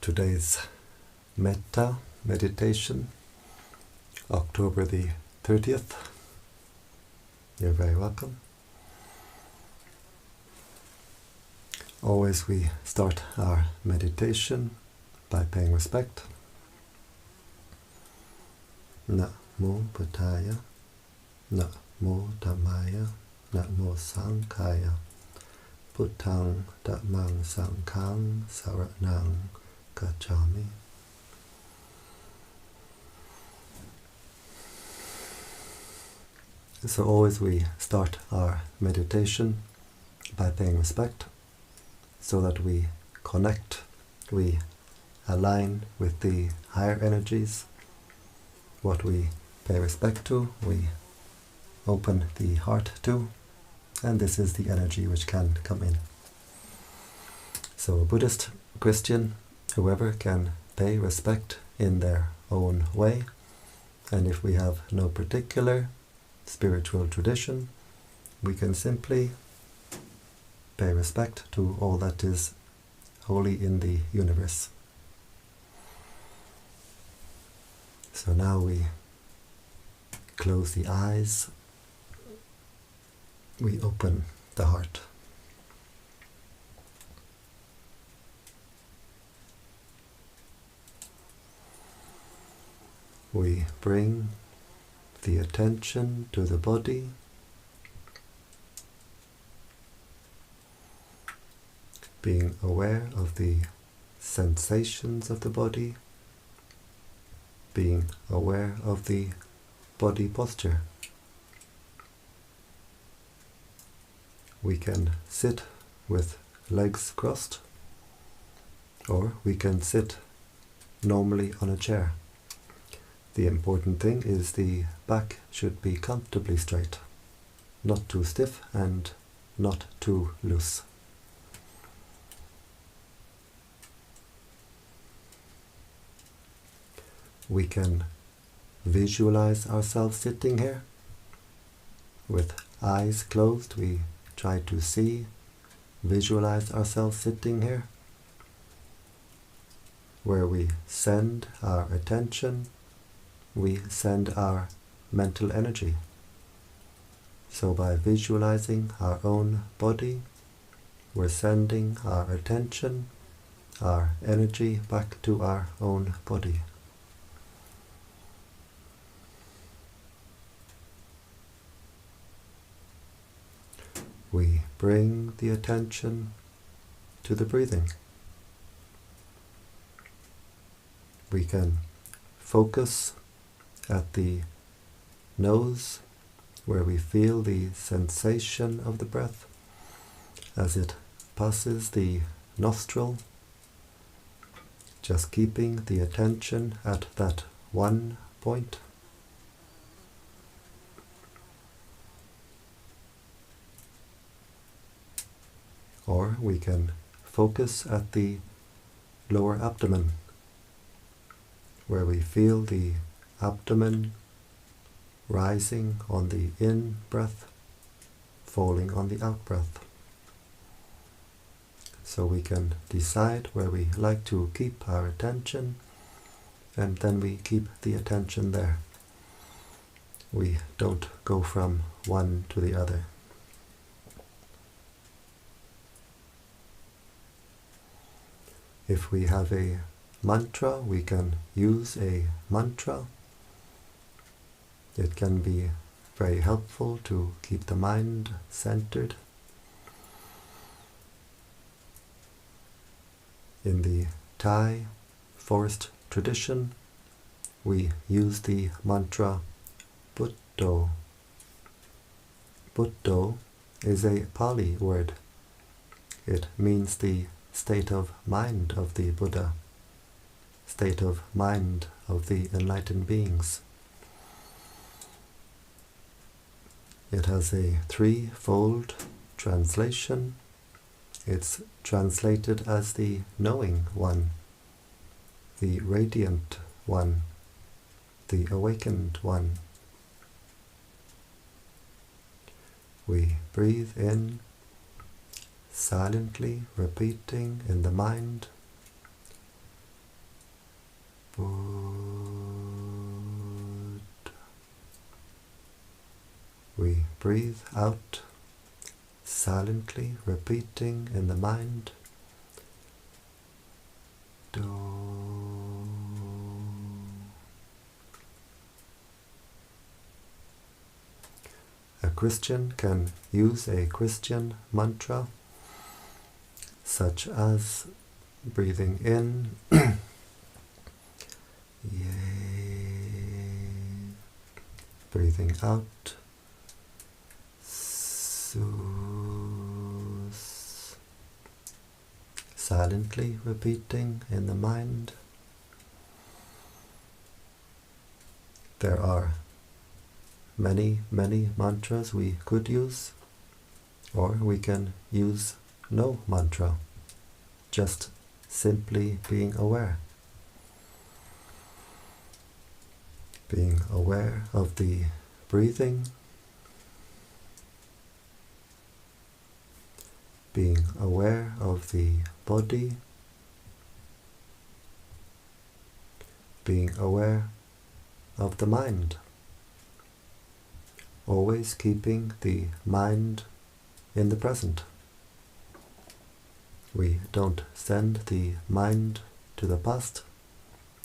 Today's Metta meditation, October the 30th. You're very welcome. Always we start our meditation by paying respect. Namo Buddhaya, Namo Dhammaya, Namo Sanghaya, Buddhang Dhammang Sanghang Saranang Gacchami. So always we start our meditation by paying respect, so that we connect, we align with the higher energies. What we pay respect to, we open the heart to, and this is the energy which can come in. So a Buddhist, Christian, whoever can pay respect in their own way, and if we have no particular spiritual tradition, we can simply pay respect to all that is holy in the universe. So now we close the eyes, we open the heart. We bring the attention to the body, being aware of the sensations of the body, being aware of the body posture. We can sit with legs crossed, or we can sit normally on a chair. The important thing is the back should be comfortably straight, not too stiff and not too loose. We can visualize ourselves sitting here. With eyes closed, we try to see, visualize ourselves sitting here, where we send our attention, we send our mental energy. So by visualizing our own body, we're sending our attention, our energy back to our own body. We bring the attention to the breathing. We can focus at the nose, where we feel the sensation of the breath as it passes the nostril, just keeping the attention at that one point. Or we can focus at the lower abdomen, where we feel the abdomen rising on the in-breath, falling on the out-breath. So we can decide where we like to keep our attention, and then we keep the attention there. We don't go from one to the other. If we have a mantra, we can use a mantra. It can be very helpful to keep the mind centered. In the Thai forest tradition, we use the mantra Buddho. Buddho is a Pali word. It means the state of mind of the Buddha, state of mind of the enlightened beings. It has a threefold translation. It's translated as the knowing one, the radiant one, the awakened one. We breathe in, silently repeating in the mind, We breathe out, silently repeating in the mind, Do. A Christian can use a Christian mantra, such as breathing in, Yay, breathing out, Sus, silently repeating in the mind. There are many mantras we could use, or we can use no mantra, just simply being aware. Being aware of the breathing, being aware of the body, being aware of the mind. Always keeping the mind in the present. We don't send the mind to the past.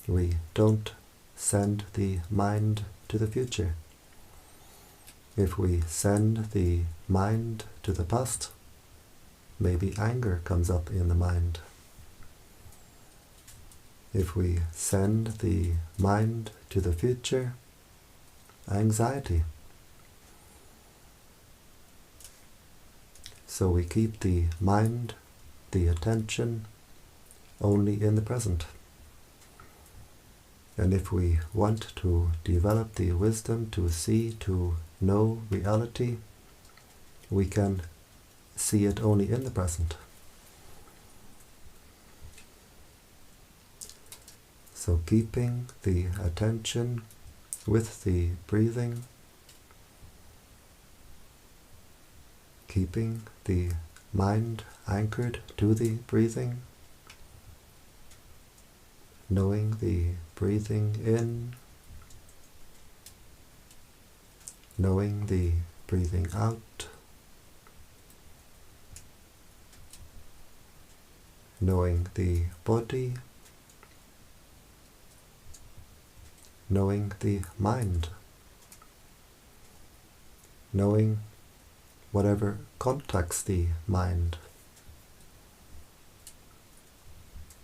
We don't send the mind to the future. If we send the mind to the past, maybe anger comes up in the mind. If we send the mind to the future, anxiety. So we keep the mind, the attention, only in the present. And if we want to develop the wisdom to see, to know reality, we can see it only in the present. So keeping the attention with the breathing, keeping the mind anchored to the breathing, knowing the breathing in, knowing the breathing out, knowing the body, knowing the mind, knowing whatever contacts the mind.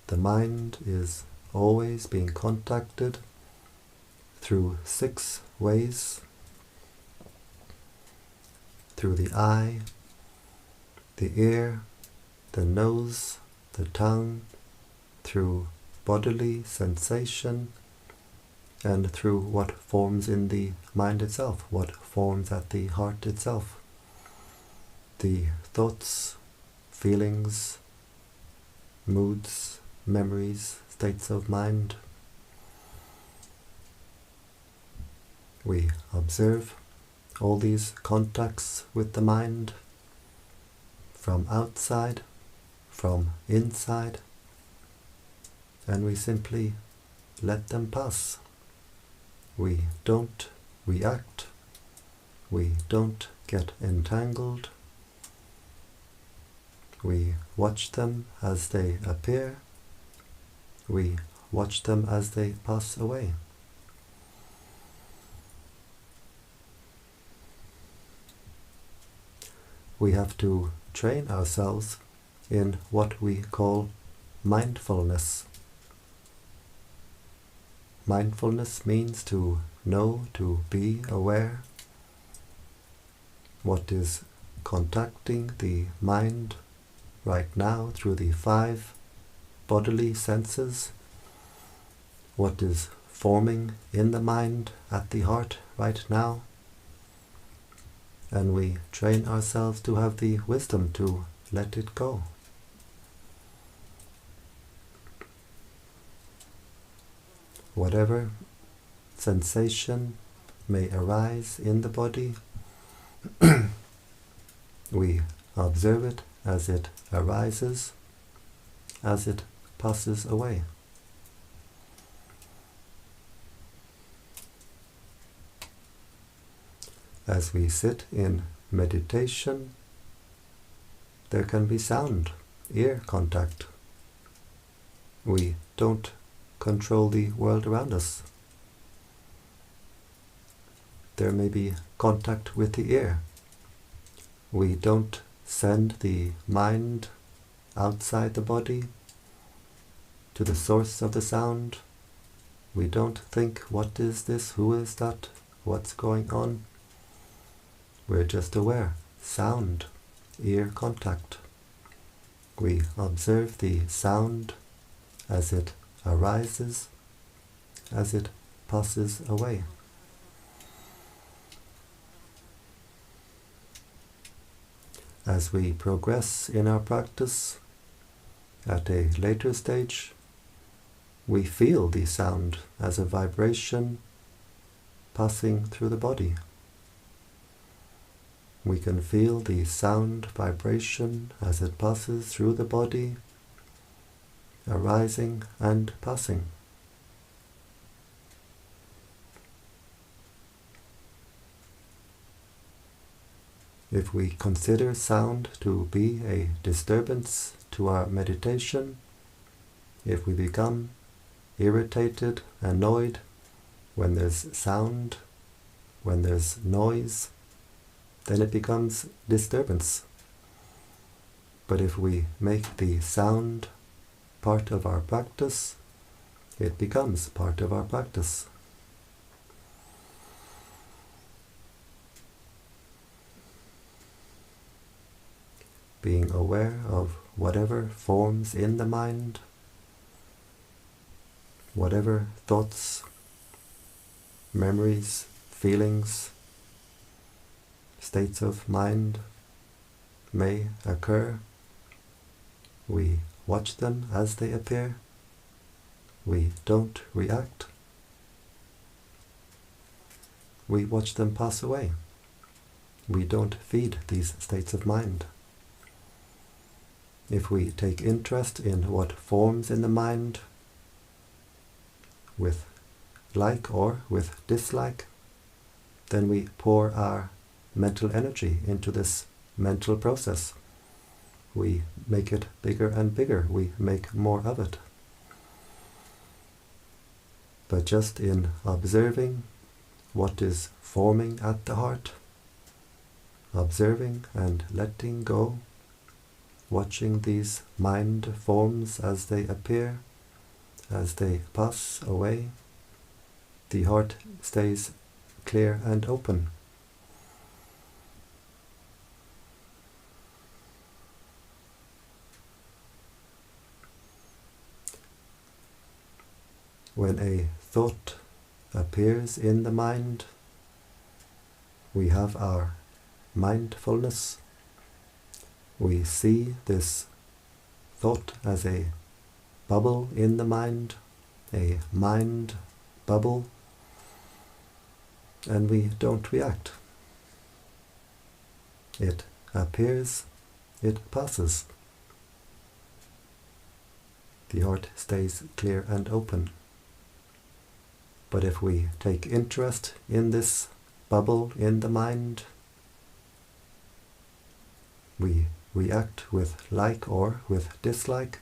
The mind is always being contacted through 6 ways: through the eye, the ear, the nose, the tongue, through bodily sensation, and through what forms in the mind itself, what forms at the heart itself. The thoughts, feelings, moods, memories, states of mind. We observe all these contacts with the mind from outside, from inside, and we simply let them pass. We don't react, we don't get entangled. We watch them as they appear, we watch them as they pass away. We have to train ourselves in what we call mindfulness. Mindfulness means to know, to be aware what is contacting the mind right now through the 5 bodily senses, what is forming in the mind at the heart right now, and we train ourselves to have the wisdom to let it go. Whatever sensation may arise in the body, we observe it as it arises, as it passes away. As we sit in meditation, there can be sound, ear contact. We don't control the world around us. There may be contact with the ear. We don't send the mind outside the body to the source of the sound. We don't think, what is this, who is that, what's going on? We're just aware. Sound, ear contact. We observe the sound as it arises, as it passes away. As we progress in our practice, at a later stage, we feel the sound as a vibration passing through the body. We can feel the sound vibration as it passes through the body, arising and passing. If we consider sound to be a disturbance to our meditation, if we become irritated, annoyed when there's sound, when there's noise, then it becomes disturbance. But if we make the sound part of our practice, it becomes part of our practice. Being aware of whatever forms in the mind, whatever thoughts, memories, feelings, states of mind may occur. We watch them as they appear. We don't react. We watch them pass away. We don't feed these states of mind. If we take interest in what forms in the mind, with like or with dislike, then we pour our mental energy into this mental process. We make it bigger and bigger. We make more of it. But just in observing what is forming at the heart, observing and letting go, watching these mind forms as they appear, as they pass away, the heart stays clear and open. When a thought appears in the mind, we have our mindfulness. We see this thought as a bubble in the mind, a mind bubble, and we don't react. It appears, it passes. The heart stays clear and open. But if we take interest in this bubble in the mind, we react with like or with dislike,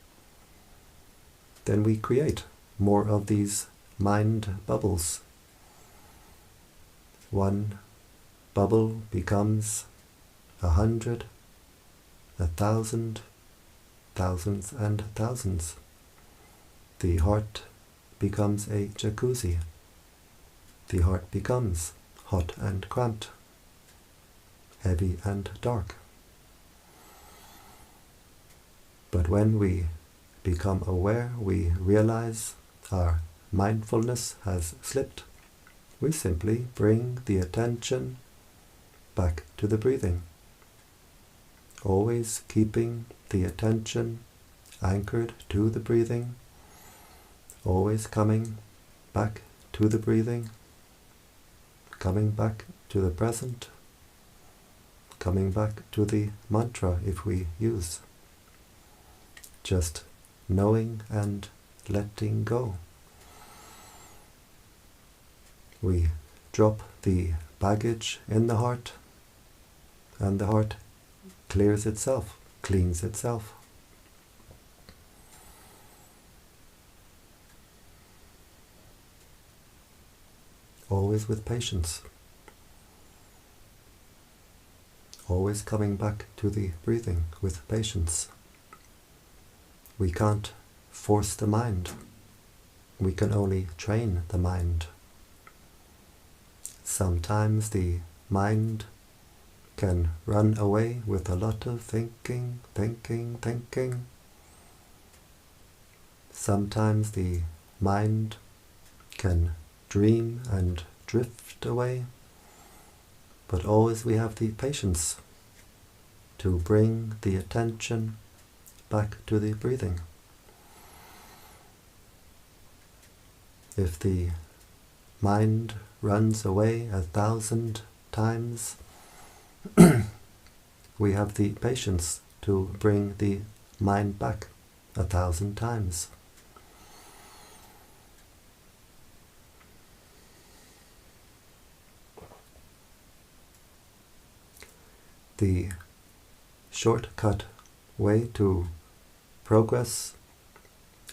then we create more of these mind bubbles. One bubble becomes 100, 1,000, thousands and thousands. The heart becomes a jacuzzi. The heart becomes hot and cramped, heavy and dark. But when we become aware, we realize our mindfulness has slipped. We simply bring the attention back to the breathing, always keeping the attention anchored to the breathing, always coming back to the breathing, coming back to the present, coming back to the mantra if we use. Just knowing and letting go. We drop the baggage in the heart, and the heart clears itself, cleans itself. Always with patience. Always coming back to the breathing with patience. We can't force the mind. We can only train the mind. Sometimes the mind can run away with a lot of thinking. Sometimes the mind can dream and drift away, but always we have the patience to bring the attention back to the breathing. If the mind runs away 1,000 times, we have the patience to bring the mind back 1,000 times. The shortcut way to progress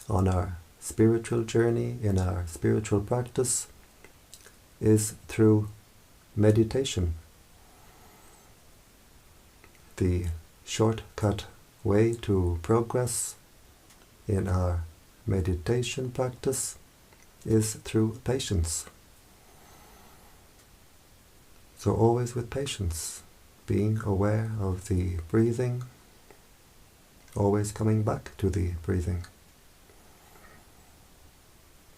on our spiritual journey, in our spiritual practice, is through meditation. The shortcut way to progress in our meditation practice is through patience. So always with patience, being aware of the breathing, always coming back to the breathing.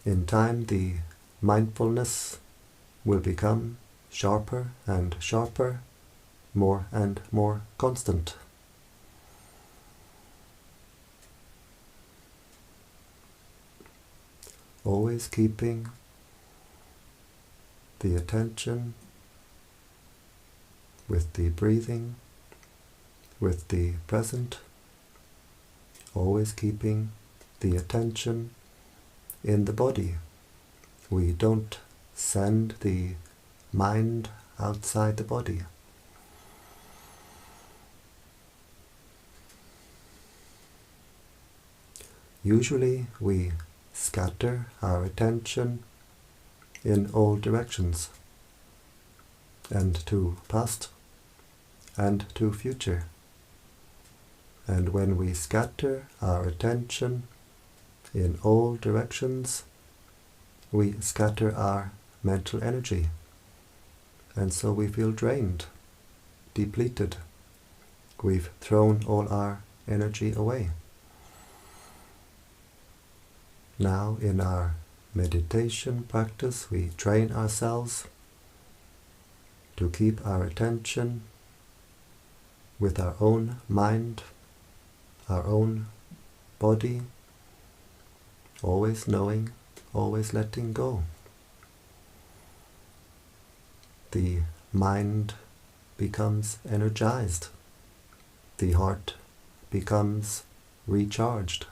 In time, the mindfulness will become sharper and sharper, more and more constant. Always keeping the attention with the breathing, with the present, always keeping the attention in the body. We don't send the mind outside the body. Usually we scatter our attention in all directions, and to past and to future. And when we scatter our attention in all directions, we scatter our mental energy, and so we feel drained, depleted. We've thrown all our energy away. Now in our meditation practice, we train ourselves to keep our attention with our own mind, our own body, always knowing, always letting go. The mind becomes energized. The heart becomes recharged.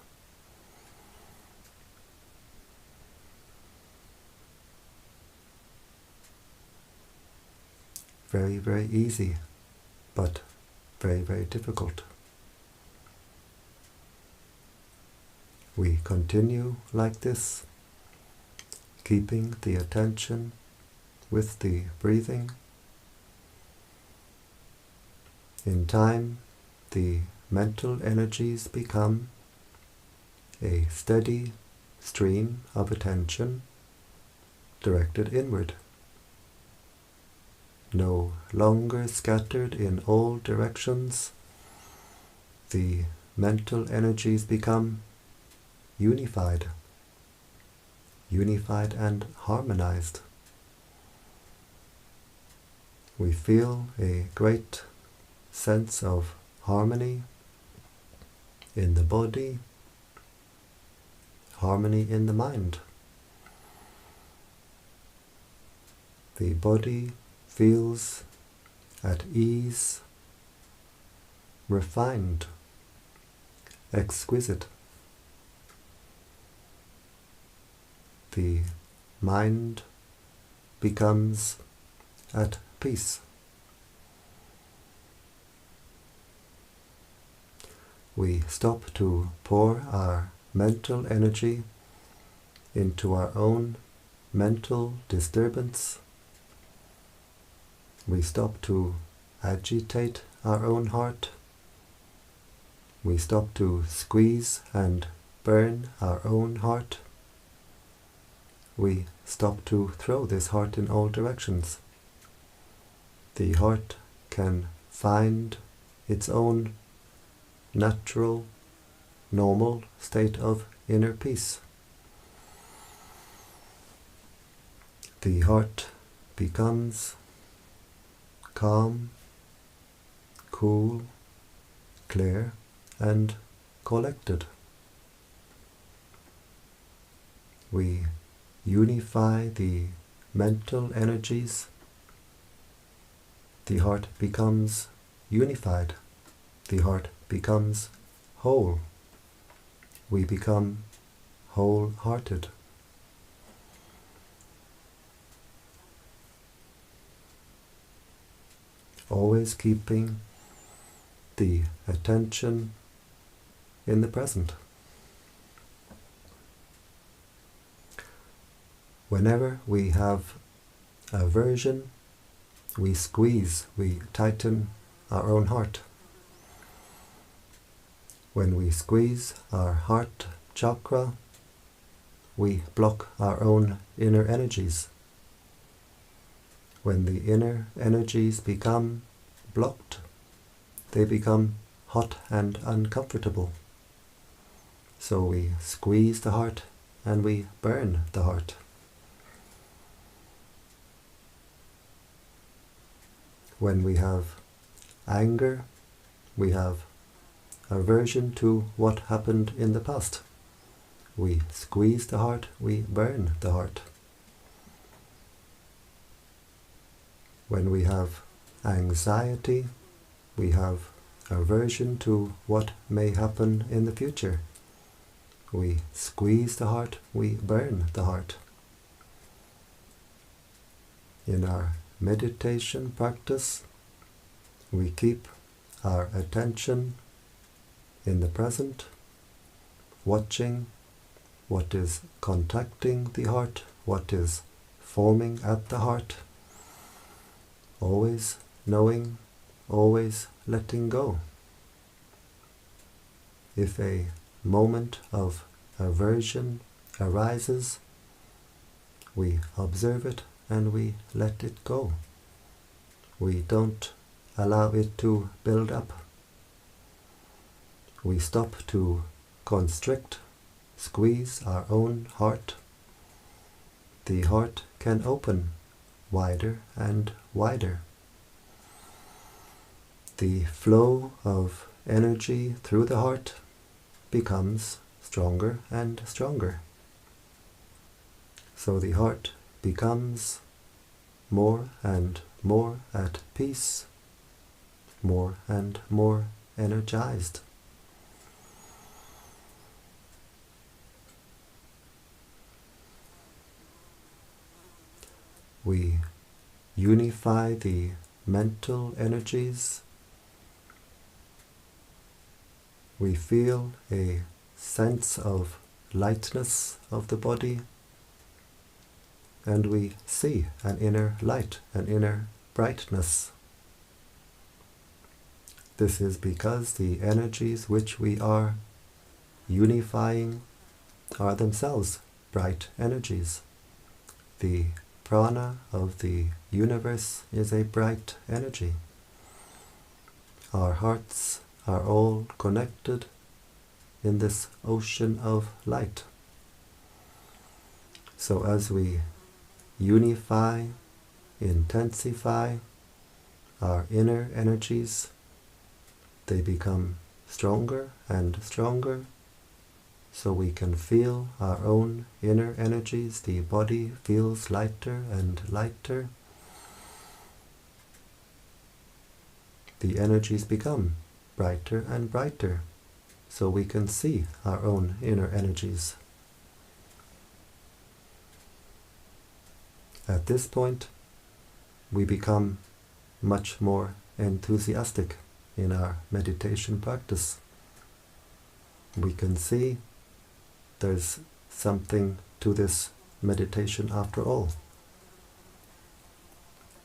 Very, very easy, but very, very difficult. We continue like this, keeping the attention with the breathing. In time, the mental energies become a steady stream of attention directed inward. No longer scattered in all directions, the mental energies become unified and harmonized. We feel a great sense of harmony in the body, harmony in the mind. The body feels at ease, refined, exquisite. The mind becomes at peace. We stop to pour our mental energy into our own mental disturbance. We stop to agitate our own heart. We stop to squeeze and burn our own heart. We stop to throw this heart in all directions. The heart can find its own natural, normal state of inner peace. The heart becomes calm, cool, clear, and collected. We unify the mental energies. The heart becomes unified. The heart becomes whole. We become wholehearted. Always keeping the attention in the present. Whenever we have aversion, we squeeze, we tighten our own heart. When we squeeze our heart chakra, we block our own inner energies. When the inner energies become blocked, they become hot and uncomfortable. So we squeeze the heart and we burn the heart. When we have anger, we have aversion to what happened in the past. We squeeze the heart, we burn the heart. When we have anxiety, we have aversion to what may happen in the future. We squeeze the heart, we burn the heart. In our meditation practice, we keep our attention in the present, watching what is contacting the heart, what is forming at the heart, always knowing, always letting go. If a moment of aversion arises, we observe it and we let it go. We don't allow it to build up. We stop to constrict, squeeze our own heart. The heart can open wider and wider. The flow of energy through the heart becomes stronger and stronger. So the heart becomes more and more at peace, more and more energized. We unify the mental energies. We feel a sense of lightness of the body, and we see an inner light, an inner brightness. This is because the energies which we are unifying are themselves bright energies. The prana of the universe is a bright energy. Our hearts are all connected in this ocean of light. So as we unify, intensify our inner energies, they become stronger and stronger, so we can feel our own inner energies. The body feels lighter and lighter. The energies become brighter and brighter, so we can see our own inner energies. At this point, we become much more enthusiastic in our meditation practice. We can see there's something to this meditation after all.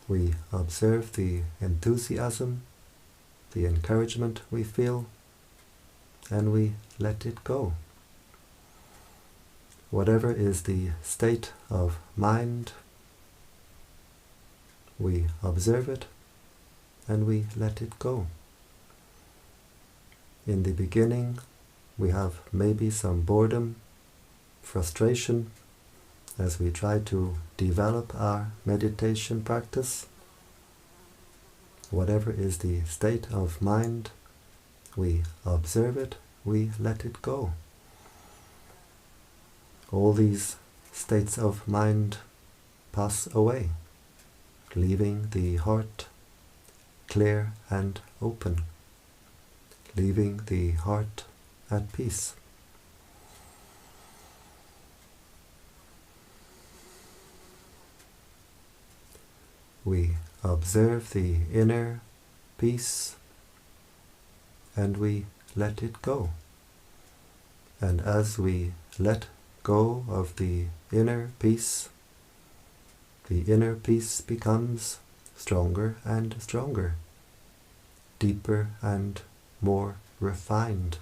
We observe the enthusiasm, the encouragement we feel, and we let it go. Whatever is the state of mind, we observe it and we let it go. In the beginning, we have maybe some boredom, frustration, as we try to develop our meditation practice. Whatever is the state of mind, we observe it, we let it go. All these states of mind pass away, leaving the heart clear and open, leaving the heart at peace. We observe the inner peace and we let it go. And as we let go of the inner peace becomes stronger and stronger, deeper and more refined.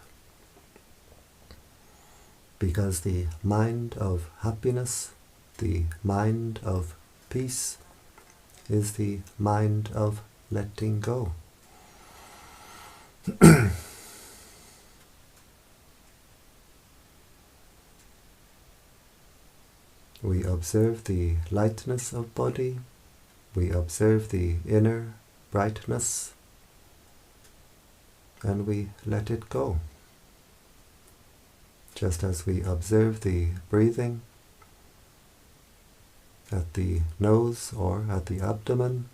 Because the mind of happiness, the mind of peace, is the mind of letting go. We observe the lightness of body, we observe the inner brightness, and we let it go. Just as we observe the breathing at the nose or at the abdomen,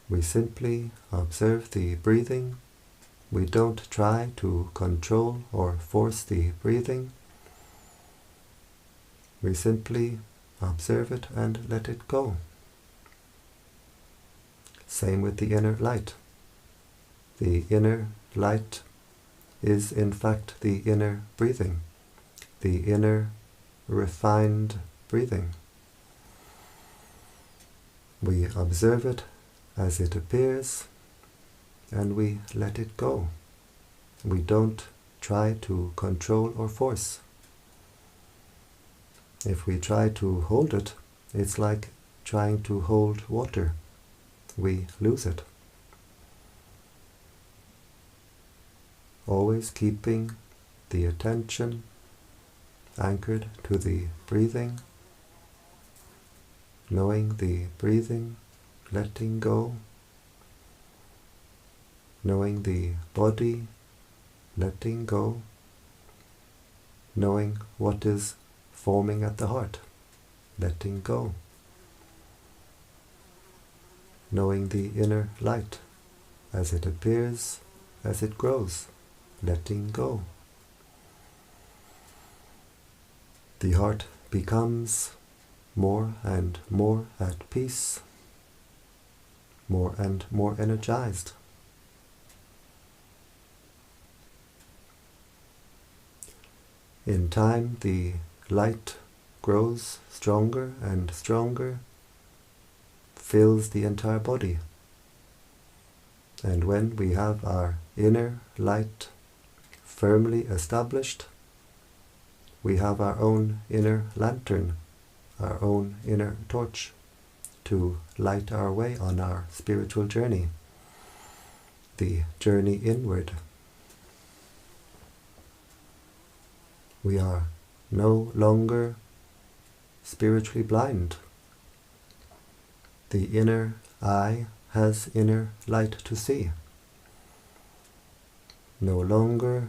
we simply observe the breathing. We don't try to control or force the breathing. We simply observe it and let it go. Same with the inner light. The inner light is in fact the inner breathing, the inner refined breathing. We observe it as it appears and we let it go. We don't try to control or force. If we try to hold it, it's like trying to hold water. We lose it. Always keeping the attention anchored to the breathing, knowing the breathing, letting go, knowing the body, letting go, knowing what is forming at the heart, letting go, knowing the inner light as it appears, as it grows, letting go. The heart becomes more and more at peace, more and more energized. In time, the light grows stronger and stronger, fills the entire body. And when we have our inner light firmly established, we have our own inner lantern, our own inner torch to light our way on our spiritual journey, the journey inward. We are no longer spiritually blind. The inner eye has inner light to see. No longer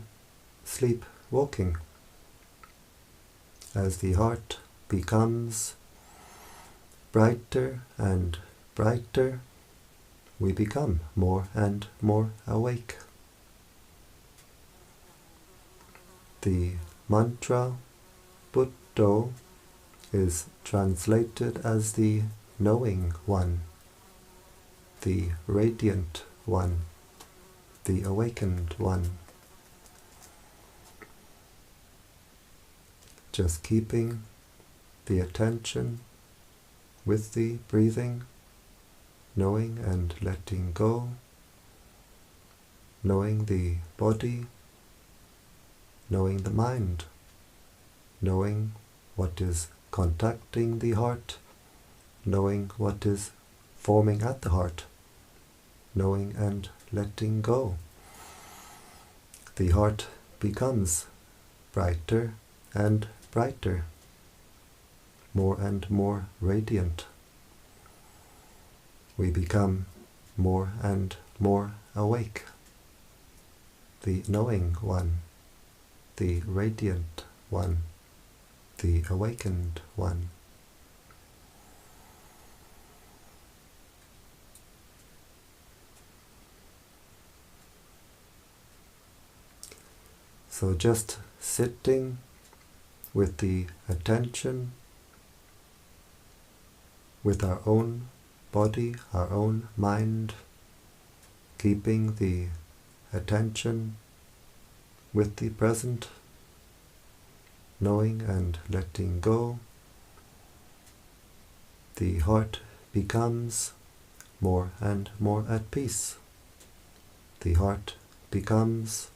sleepwalking. As the heart becomes brighter and brighter, we become more and more awake. The mantra Buddho is translated as the knowing one, the radiant one, the awakened one. Just keeping the attention with the breathing, knowing and letting go, knowing the body, knowing the mind, knowing what is contacting the heart, knowing what is forming at the heart, knowing and letting go. The heart becomes brighter and brighter, more and more radiant. We become more and more awake. The knowing one, the radiant one, the awakened one. So just sitting with the attention with our own body, our own mind, keeping the attention with the present, knowing and letting go, the heart becomes more and more at peace. The heart becomes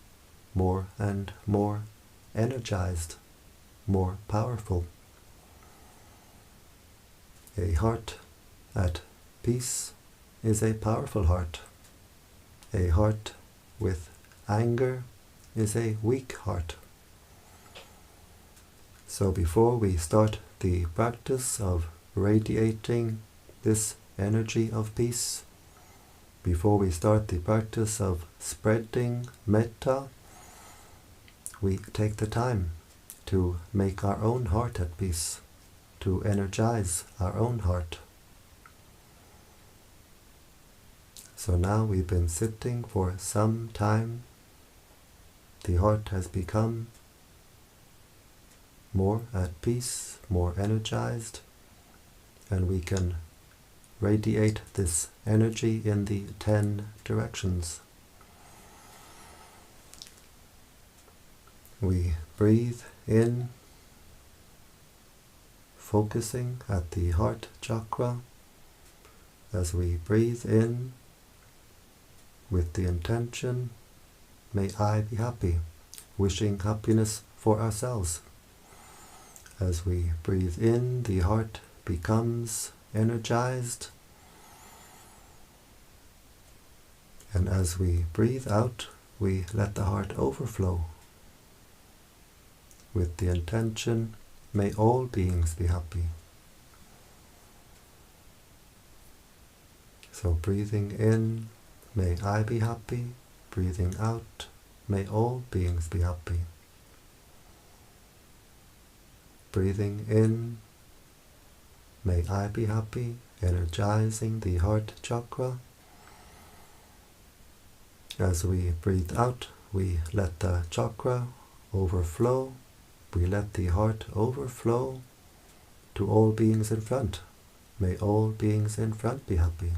more and more energized, more powerful. A heart at peace is a powerful heart. A heart with anger is a weak heart. So before we start the practice of radiating this energy of peace, before we start the practice of spreading metta, we take the time to make our own heart at peace, to energize our own heart. So now we've been sitting for some time. The heart has become more at peace, more energized, and we can radiate this energy in the 10 directions. We breathe in, focusing at the heart chakra. As we breathe in with the intention, may I be happy, wishing happiness for ourselves. As we breathe in, the heart becomes energized. And as we breathe out, we let the heart overflow with the intention, may all beings be happy. So breathing in, may I be happy. Breathing out, may all beings be happy. Breathing in, may I be happy, energizing the heart chakra. As we breathe out, we let the chakra overflow. We let the heart overflow to all beings in front. May all beings in front be happy.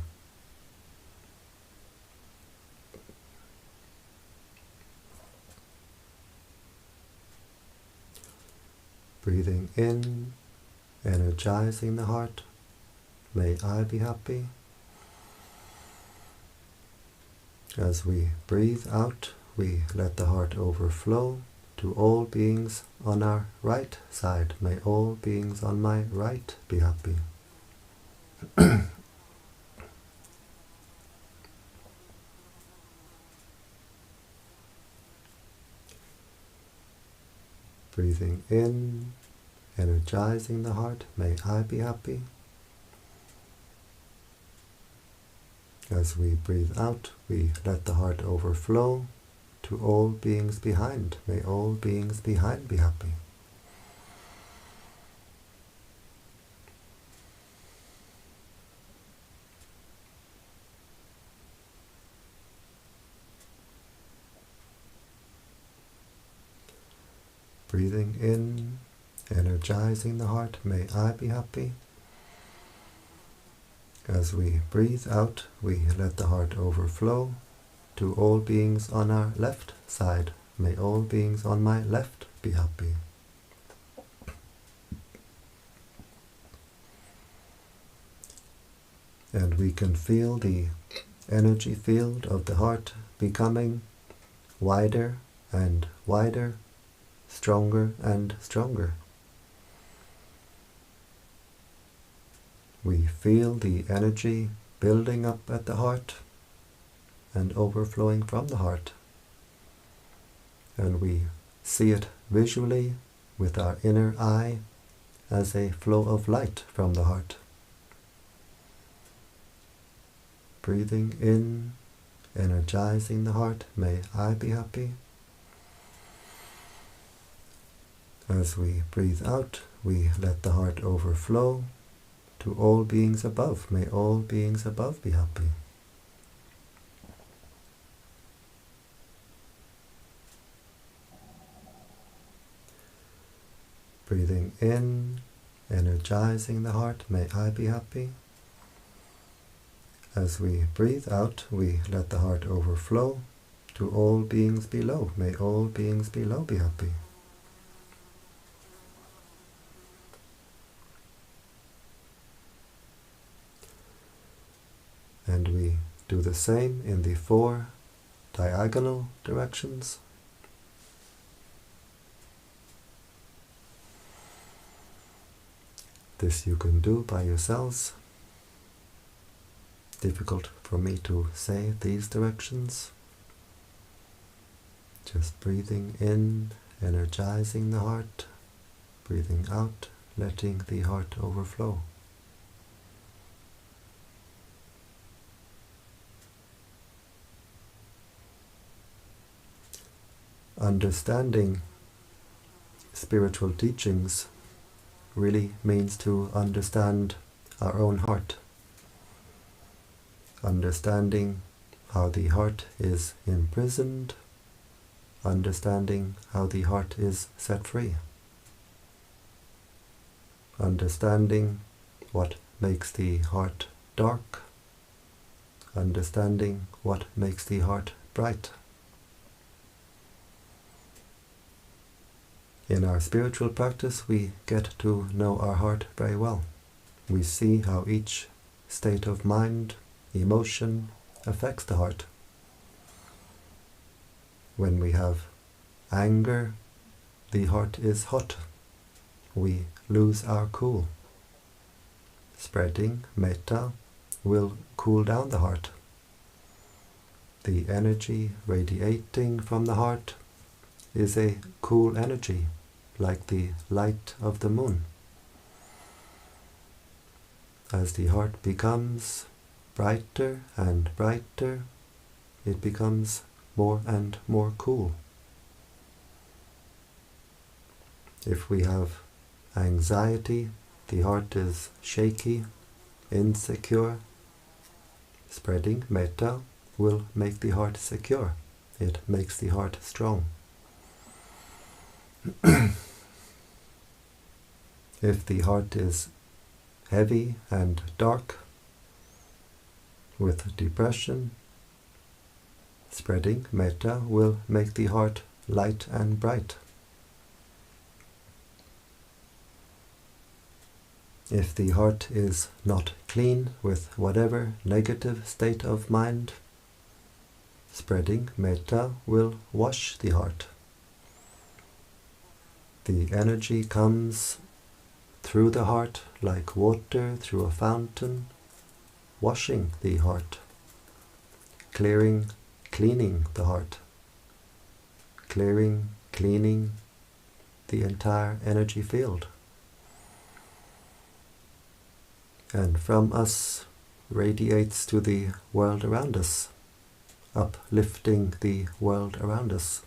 Breathing in, energizing the heart. May I be happy. As we breathe out, we let the heart overflow to all beings on our right side. May all beings on my right be happy. Breathing in, energizing the heart. May I be happy. As we breathe out, we let the heart overflow to all beings behind. May all beings behind be happy. Breathing in, energizing the heart. May I be happy. As we breathe out, we let the heart overflow to all beings on our left side. May all beings on my left be happy. And we can feel the energy field of the heart becoming wider and wider, stronger and stronger. We feel the energy building up at the heart and overflowing from the heart. And we see it visually with our inner eye as a flow of light from the heart. Breathing in, energizing the heart, may I be happy. As we breathe out, we let the heart overflow to all beings above. May all beings above be happy. Breathing in, energizing the heart, may I be happy. As we breathe out, we let the heart overflow to all beings below. May all beings below be happy. And we do the same in the 4 diagonal directions. This you can do by yourselves. Difficult for me to say these directions. Just breathing in, energizing the heart, breathing out, letting the heart overflow. Understanding spiritual teachings really means to understand our own heart. Understanding how the heart is imprisoned, understanding how the heart is set free. Understanding what makes the heart dark, understanding what makes the heart bright. In our spiritual practice, we get to know our heart very well. We see how each state of mind, emotion affects the heart. When we have anger, the heart is hot. We lose our cool. Spreading metta will cool down the heart. The energy radiating from the heart is a cool energy, like the light of the moon. As the heart becomes brighter and brighter, it becomes more and more cool. If we have anxiety, the heart is shaky, insecure. Spreading metta will make the heart secure. It makes the heart strong. If the heart is heavy and dark, with depression, spreading metta will make the heart light and bright. If the heart is not clean with whatever negative state of mind, spreading metta will wash the heart. The energy comes through the heart like water through a fountain, washing the heart, cleaning the heart, cleaning the entire energy field. And from us radiates to the world around us, uplifting the world around us.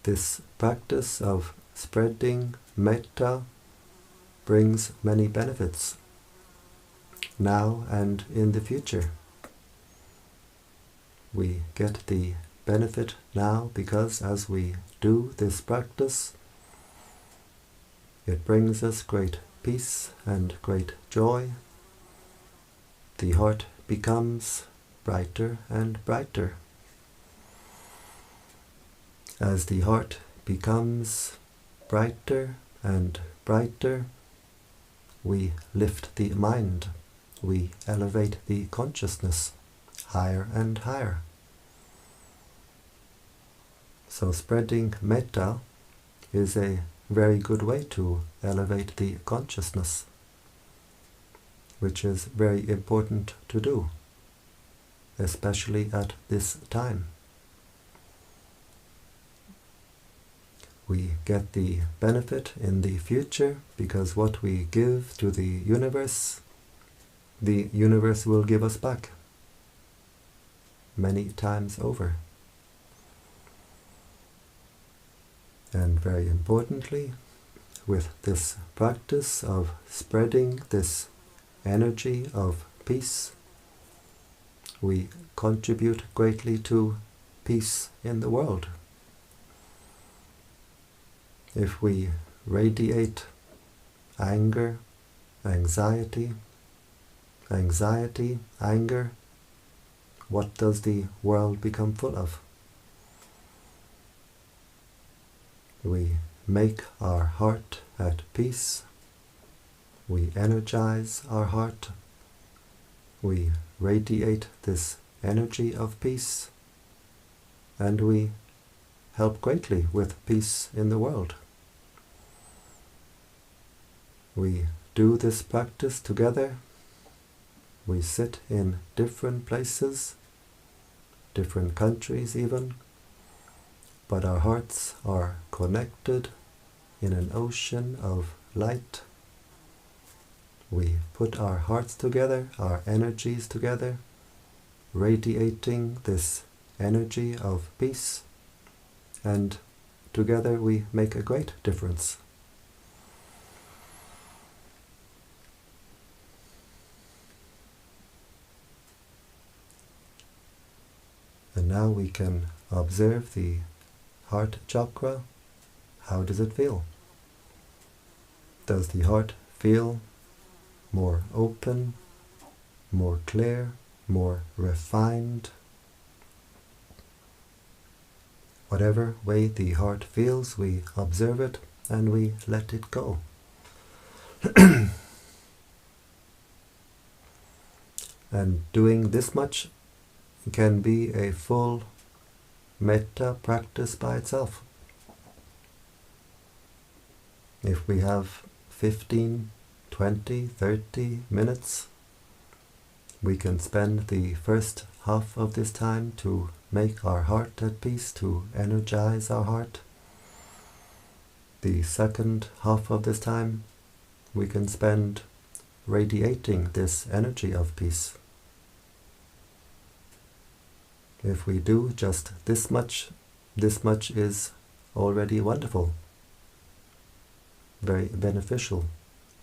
This practice of spreading metta brings many benefits, now and in the future. We get the benefit now because as we do this practice, It brings us great peace and great joy. The heart becomes brighter and brighter. As the heart becomes brighter and brighter, we lift the mind, we elevate the consciousness higher and higher. So spreading metta is a very good way to elevate the consciousness, which is very important to do, especially at this time. We get the benefit in the future because what we give to the universe will give us back many times over. And very importantly, with this practice of spreading this energy of peace, we contribute greatly to peace in the world. If we radiate anger, anxiety, anger, what does the world become full of? We make our heart at peace, we energize our heart, we radiate this energy of peace, and we help greatly with peace in the world. We do this practice together. We sit in different places, different countries even, but our hearts are connected in an ocean of light. We put our hearts together, our energies together, radiating this energy of peace, and together we make a great difference. And now we can observe the heart chakra. How does it feel? Does the heart feel more open, more clear, more refined? Whatever way the heart feels, we observe it and we let it go. And doing this much can be a full metta practice by itself. If we have 15, 20, 30 minutes, we can spend the first half of this time to make our heart at peace, to energize our heart. The second half of this time we can spend radiating this energy of peace. If we do just this much is already wonderful, very beneficial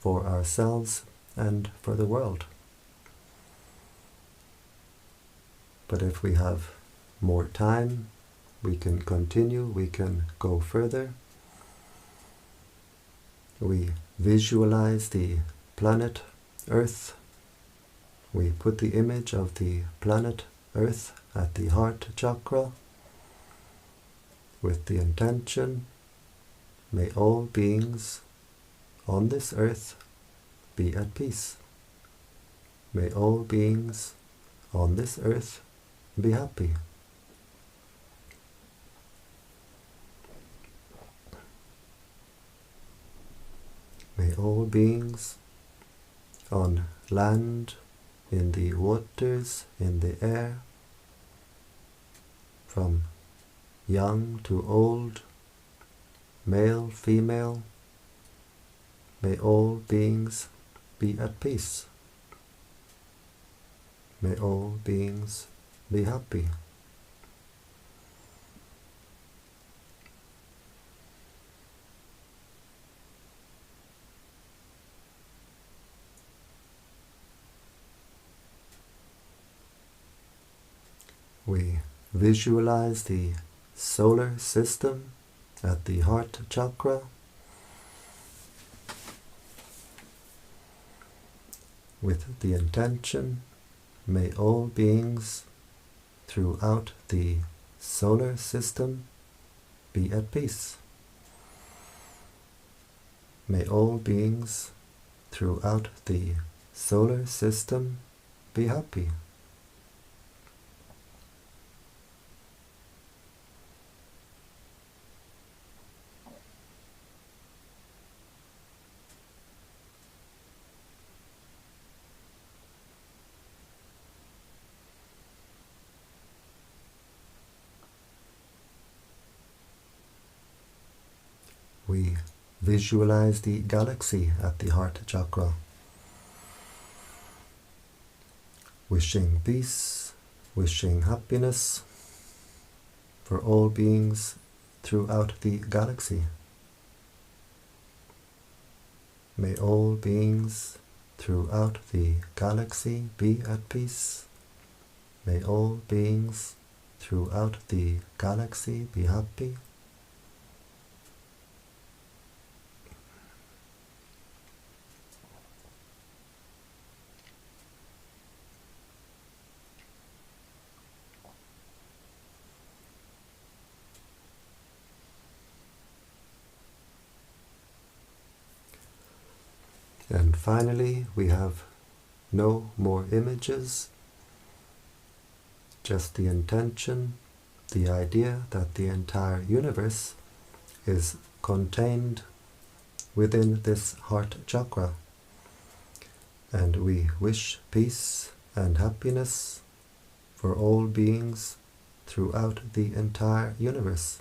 for ourselves and for the world. But if we have more time, we can continue, we can go further. We visualize the planet Earth. We put the image of the planet Earth at the heart chakra with the intention, may all beings on this earth be at peace. May all beings on this earth be happy. May all beings on land, in the waters, in the air, from young to old, male, female, may all beings be at peace. May all beings be happy. We visualize the solar system at the heart chakra. with the intention, may all beings throughout the solar system be at peace. May all beings throughout the solar system be happy. We visualize the galaxy at the heart chakra, wishing peace, wishing happiness for all beings throughout the galaxy. May all beings throughout the galaxy be at peace. May all beings throughout the galaxy be happy. And finally, we have no more images, just the intention, the idea that the entire universe is contained within this heart chakra. And we wish peace and happiness for all beings throughout the entire universe.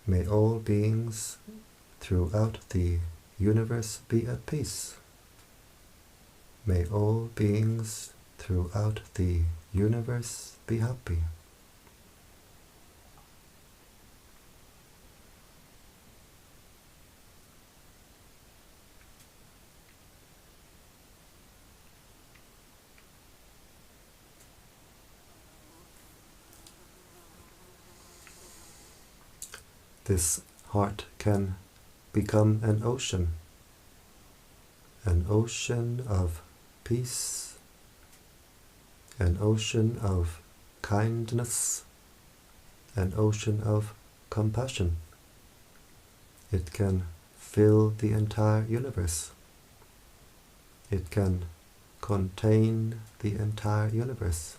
May all beings throughout the universe be at peace. May all beings throughout the universe be happy. This heart can become an ocean of peace, an ocean of kindness, an ocean of compassion. It can fill the entire universe. It can contain the entire universe.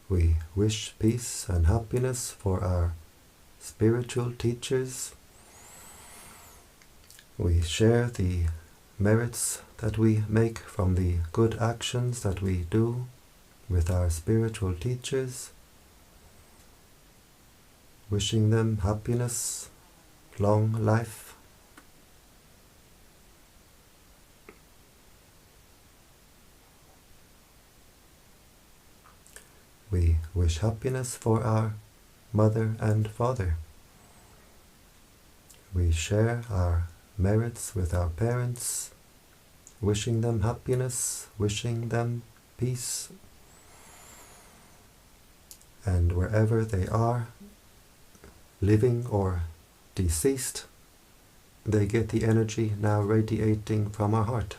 We wish peace and happiness for our spiritual teachers. We share the merits that we make from the good actions that we do with our spiritual teachers, wishing them happiness, long life. We wish happiness for our mother and father. We share our merits with our parents, wishing them happiness, wishing them peace. And wherever they are, living or deceased, they get the energy now radiating from our heart.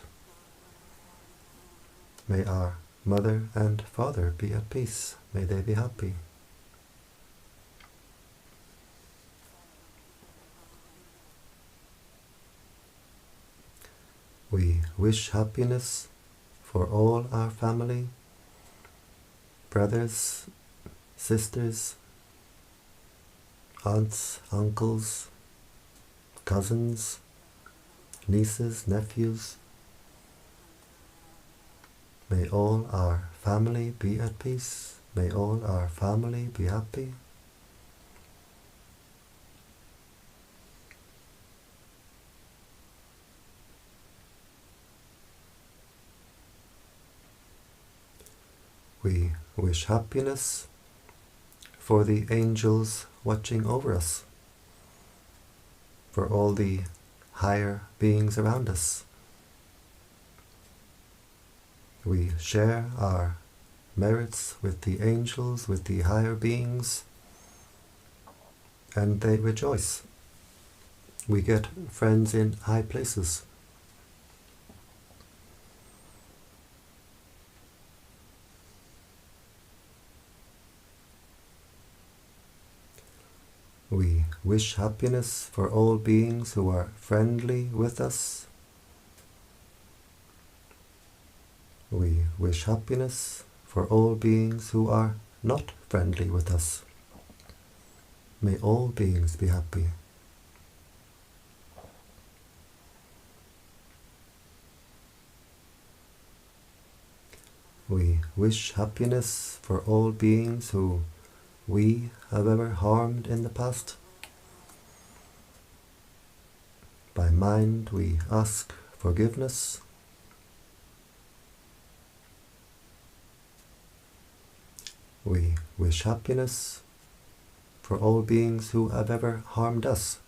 May our mother and father be at peace. May they be happy. We wish happiness for all our family, brothers, sisters, aunts, uncles, cousins, nieces, nephews. May all our family be at peace. May all our family be happy. We wish happiness for the angels watching over us, for all the higher beings around us. We share our merits with the angels, with the higher beings, and they rejoice. We get friends in high places. We wish happiness for all beings who are friendly with us. We wish happiness for all beings who are not friendly with us. May all beings be happy. We wish happiness for all beings who we have ever harmed in the past. By mind we ask forgiveness. We wish happiness for all beings who have ever harmed us.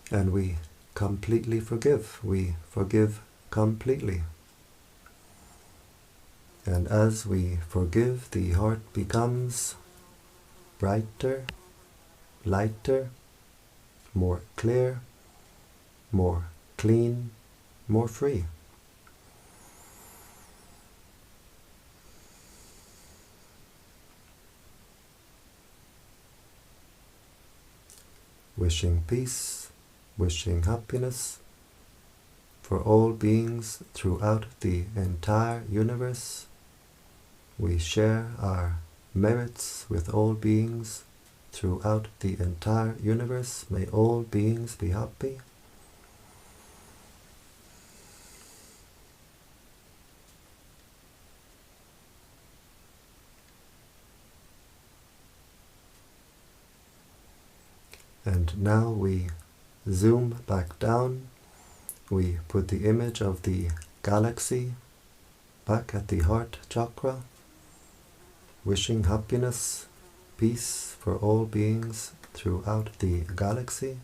And we completely forgive. We forgive completely. And as we forgive, the heart becomes brighter, lighter, more clear, more clean, more free. Wishing peace, wishing happiness for all beings throughout the entire universe. We share our merits with all beings throughout the entire universe. May all beings be happy. And now we zoom back down. We put the image of the galaxy back at the heart chakra, wishing happiness, peace for all beings throughout the galaxy.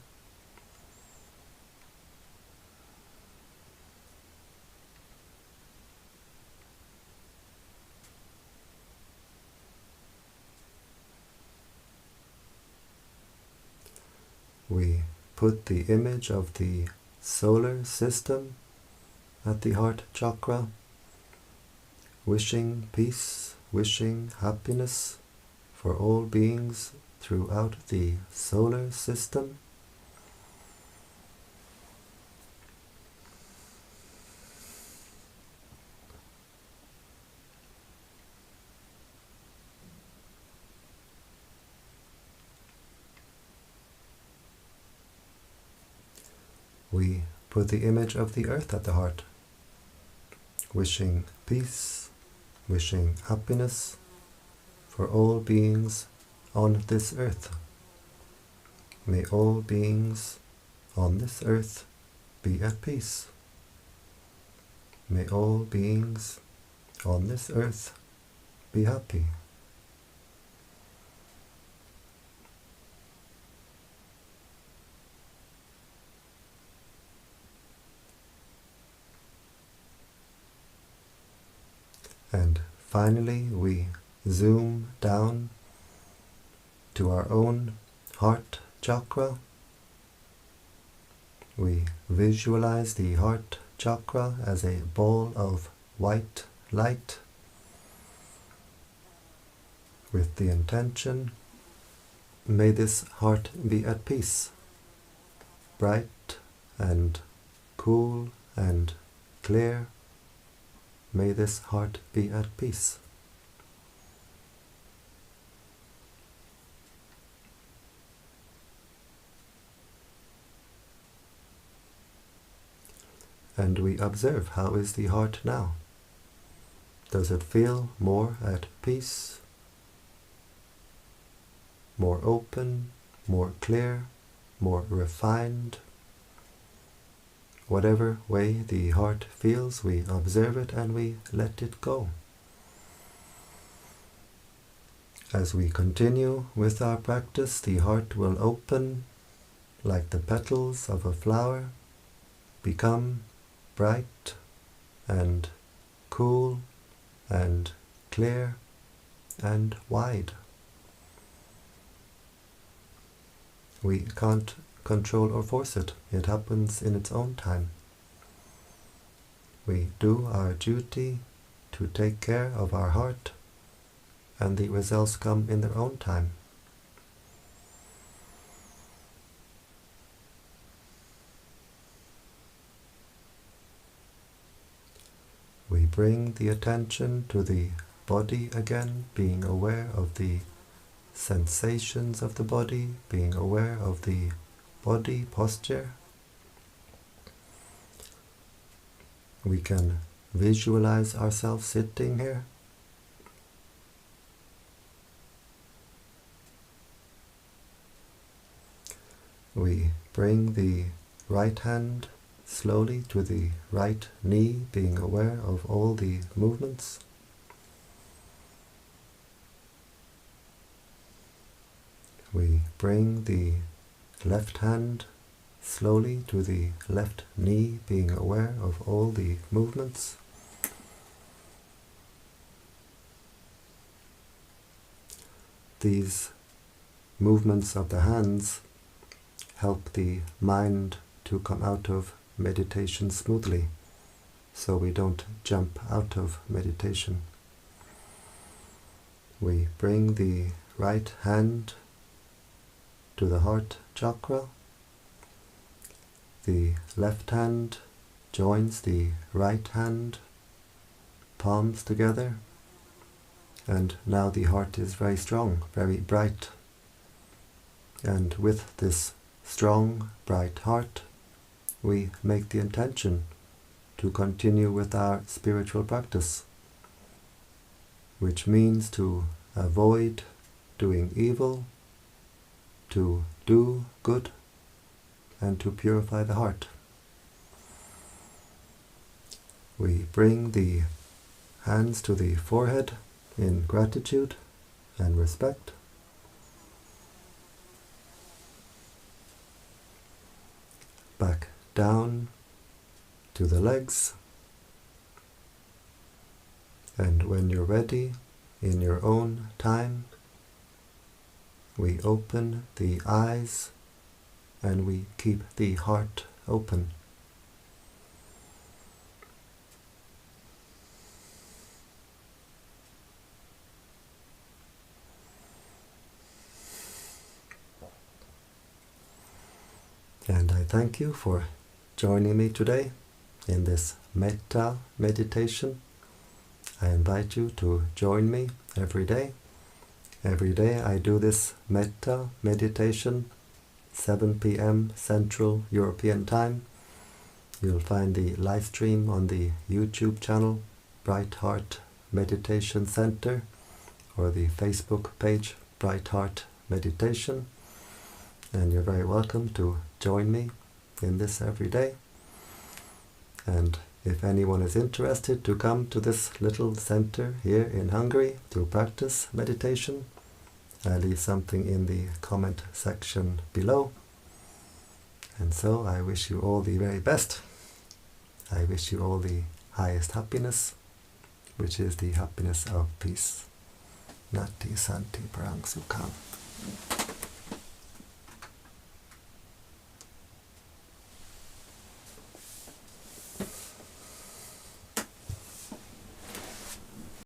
We put the image of the solar system at the heart chakra, wishing peace, wishing happiness for all beings throughout the solar system. We put the image of the earth at the heart, wishing peace, wishing happiness for all beings on this earth. May all beings on this earth be at peace. May all beings on this earth be happy. And finally, we zoom down to our own heart chakra. We visualize the heart chakra as a ball of white light with the intention, may this heart be at peace, bright and cool and clear. May this heart be at peace. And we observe, how is the heart now? Does it feel more at peace, more open, more clear, more refined? Whatever way the heart feels, we observe it and we let it go. As we continue with our practice, the heart will open like the petals of a flower, become bright and cool and clear and wide. We can't control or force it. It happens in its own time. We do our duty to take care of our heart, and the results come in their own time. We bring the attention to the body again, being aware of the sensations of the body, being aware of the body posture. We can visualize ourselves sitting here. We bring the right hand slowly to the right knee, being aware of all the movements. We bring the left hand slowly to the left knee, being aware of all the movements. These movements of the hands help the mind to come out of meditation smoothly, so we don't jump out of meditation. We bring the right hand to the heart chakra. The left hand joins the right hand, palms together, and now the heart is very strong, very bright. And with this strong, bright heart, we make the intention to continue with our spiritual practice, which means to avoid doing evil, to do good, and to purify the heart. We bring the hands to the forehead in gratitude and respect. Back down to the legs, and when you're ready, in your own time, we open the eyes and we keep the heart open. And I thank you for joining me today in this Metta meditation. I invite you to join me every day. Every day I do this Metta meditation, 7 p.m. Central European Time. You'll find the live stream on the YouTube channel, Brightheart Meditation Center, or the Facebook page, Brightheart Meditation. And you're very welcome to join me in this every day. And if anyone is interested to come to this little center here in Hungary to practice meditation, I'll leave something in the comment section below. And so I wish you all the very best. I wish you all the highest happiness, which is the happiness of peace. Nati Santi Parang Sukham.